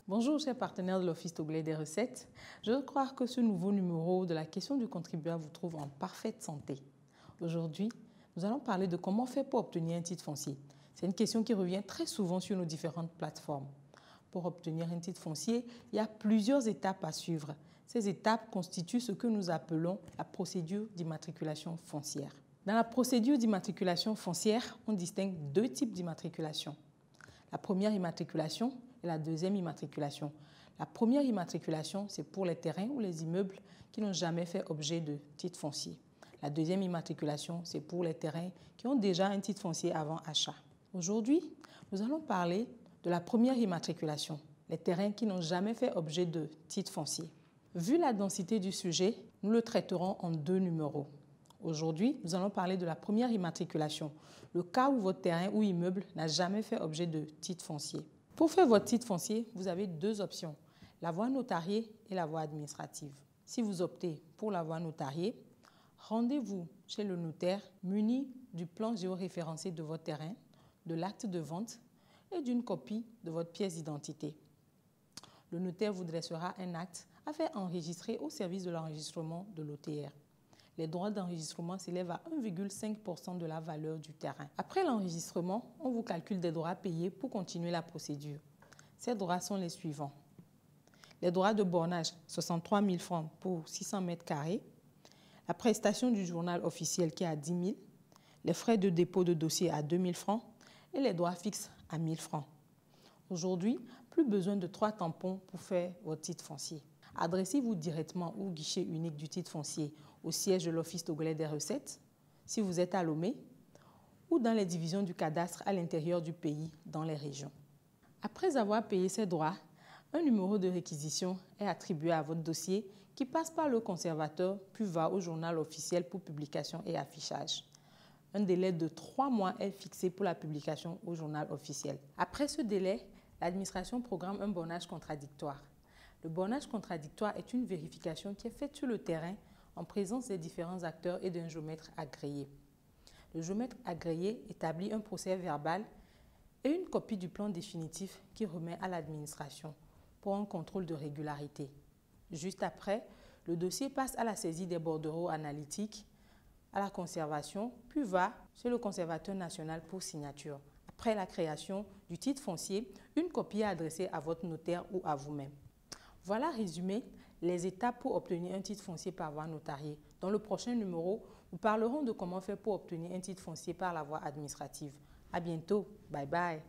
Bonjour chers partenaires de l'Office togolais des recettes. Je veux croire que ce nouveau numéro de la question du contribuable vous trouve en parfaite santé. Aujourd'hui, nous allons parler de comment faire pour obtenir un titre foncier. C'est une question qui revient très souvent sur nos différentes plateformes. Pour obtenir un titre foncier, il y a plusieurs étapes à suivre. Ces étapes constituent ce que nous appelons la procédure d'immatriculation foncière. Dans la procédure d'immatriculation foncière, on distingue deux types d'immatriculation. La première immatriculation et la deuxième immatriculation. La première immatriculation, c'est pour les terrains ou les immeubles qui n'ont jamais fait objet de titre foncier. La deuxième immatriculation, c'est pour les terrains qui ont déjà un titre foncier avant achat. Aujourd'hui, nous allons parler de la première immatriculation, les terrains qui n'ont jamais fait objet de titre foncier. Vu la densité du sujet, nous le traiterons en deux numéros. Aujourd'hui, nous allons parler de la première immatriculation, le cas où votre terrain ou immeuble n'a jamais fait objet de titre foncier. Pour faire votre titre foncier, vous avez deux options, la voie notariée et la voie administrative. Si vous optez pour la voie notariée, rendez-vous chez le notaire muni du plan géoréférencé de votre terrain, de l'acte de vente et d'une copie de votre pièce d'identité. Le notaire vous dressera un acte à faire enregistrer au service de l'enregistrement de l'OTR. Les droits d'enregistrement s'élèvent à 1,5% de la valeur du terrain. Après l'enregistrement, on vous calcule des droits payés pour continuer la procédure. Ces droits sont les suivants. Les droits de bornage, 63 000 francs pour 600 mètres carrés. La prestation du journal officiel qui est à 10 000. Les frais de dépôt de dossier à 2 000 francs. Et les droits fixes à 1 000 francs. Aujourd'hui, plus besoin de 3 tampons pour faire votre titre foncier. Adressez-vous directement au guichet unique du titre foncier au siège de l'Office togolais des recettes, si vous êtes à Lomé, ou dans les divisions du cadastre à l'intérieur du pays, dans les régions. Après avoir payé ses droits, un numéro de réquisition est attribué à votre dossier qui passe par le conservateur puis va au journal officiel pour publication et affichage. Un délai de 3 mois est fixé pour la publication au journal officiel. Après ce délai, l'administration programme un bornage contradictoire. Le bornage contradictoire est une vérification qui est faite sur le terrain en présence des différents acteurs et d'un géomètre agréé. Le géomètre agréé établit un procès verbal et une copie du plan définitif qu'il remet à l'administration pour un contrôle de régularité. Juste après, le dossier passe à la saisie des bordereaux analytiques, à la conservation, puis va chez le conservateur national pour signature. Après la création du titre foncier, une copie est adressée à votre notaire ou à vous-même. Voilà résumé les étapes pour obtenir un titre foncier par voie notariée. Dans le prochain numéro, nous parlerons de comment faire pour obtenir un titre foncier par la voie administrative. À bientôt. Bye bye.